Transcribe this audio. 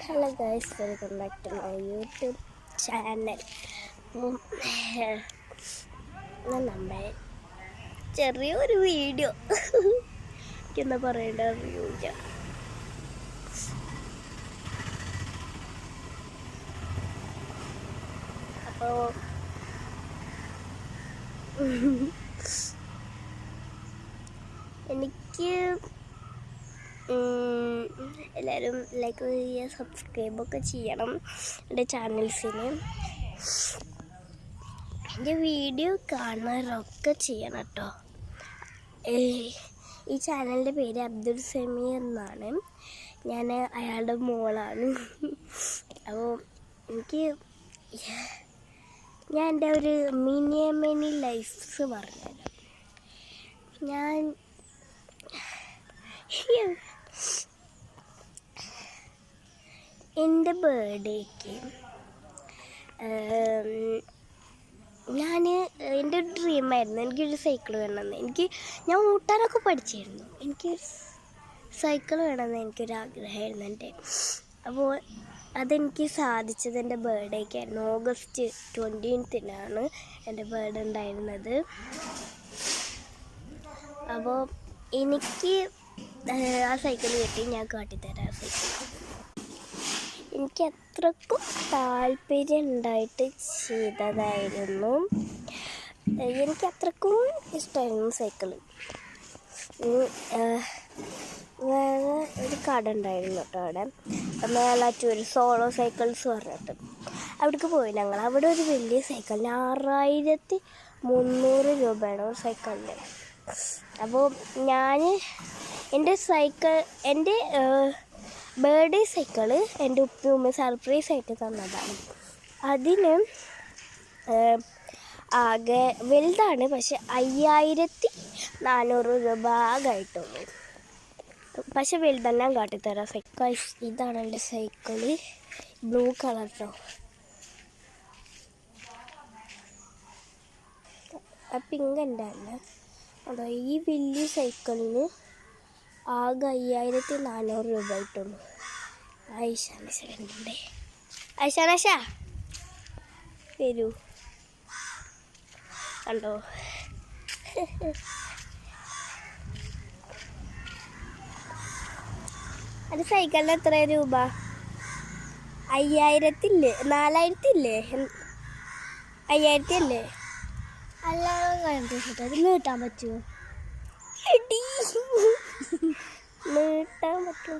Hello guys, welcome back to my YouTube channel. നമ്മൾ ചെറിയൊരു video എന്താ പറയേണ്ട അറിയൂല. അപ്പോൾ എനിക്ക് എല്ലാവരും ലൈക്ക് ചെയ്യുക, സബ്സ്ക്രൈബൊക്കെ ചെയ്യണം എൻ്റെ ചാനൽസിന്. എൻ്റെ വീഡിയോ കാണുന്നവരൊക്കെ ചെയ്യണം കേട്ടോ. ഈ ചാനലിൻ്റെ പേര് അബ്ദുൾ സമീർ എന്നാണ്. ഞാൻ അയാളുടെ മോളാണ്. അപ്പോൾ ഞാൻ എൻ്റെ ഒരു മിനി ലൈഫ്സ് പറഞ്ഞുതരാം. ഞാൻ എൻ്റെ ബർത്ത്ഡേക്ക് എൻ്റെ ഒരു ഡ്രീമായിരുന്നു എനിക്കൊരു സൈക്കിൾ വേണമെന്ന്. ഞാൻ ഓട്ടാനൊക്കെ പഠിച്ചിരുന്നു. എനിക്കൊരു സൈക്കിൾ വേണമെന്ന് എനിക്കൊരാഗ്രഹമായിരുന്നു എൻ്റെ. അപ്പോൾ അതെനിക്ക് സാധിച്ചത് എൻ്റെ ബർത്ത്ഡേക്കായിരുന്നു. ഓഗസ്റ്റ് 20th എൻ്റെ ബർത്ത്ഡേ ഉണ്ടായിരുന്നത്. അപ്പോൾ എനിക്ക് ആ സൈക്കിൾ കിട്ടി. ഞാൻ കാട്ടിത്തരാം. ആ സൈക്കിൾ എനിക്ക് അത്രക്കും താല്പര്യം ഉണ്ടായിട്ട് ചെയ്തതായിരുന്നു. എനിക്ക് അത്രക്കും ഇഷ്ടമായിരുന്നു സൈക്കിള്. വേറെ ഒരു കട ഉണ്ടായിരുന്നു കേട്ടോ അവിടെ, മേലാറ്റൂർ സോളോ സൈക്കിൾസ് പറഞ്ഞിട്ട്. അവിടേക്ക് പോയി ഞങ്ങൾ. അവിടെ ഒരു വലിയ സൈക്കിളിന് 6300 രൂപയാണ് ഒരു സൈക്കിളിന്. അപ്പോൾ ഞാൻ എൻ്റെ ബർത്ത്ഡേ സൈക്കിള് എൻ്റെ ഉമ്മ സർപ്രൈസ് ആയിട്ട് തന്നതാണ്. അതിന് ആകെ വലുതാണ്, പക്ഷെ 5400 രൂപ ആകായിട്ടുള്ളൂ. പക്ഷെ വലുതാണ്. ഞാൻ കാട്ടിത്തരാം സൈക്കിൾ. ഇതാണ് എൻ്റെ സൈക്കിള്, ബ്ലൂ കളർ കേട്ടോ. പിങ്ക് എൻ്റെ അല്ല. അതോ ഈ വലിയ സൈക്കിളിന് ആകെ 5400 രൂപ ആയിട്ടുള്ളൂ. ഐഷാനശ കണ്ടിട്ടുണ്ടേ. ഐഷാനശ വരൂ, കണ്ടോ? അത് സൈക്കിളിന് എത്ര രൂപ? 5000 ഇല്ലേ? 4000 ഇല്ലേ? 5000 അല്ലേ? അല്ലാതെ അത് നീട്ടാൻ പറ്റുമോ? നീട്ടാൻ പറ്റുമോ?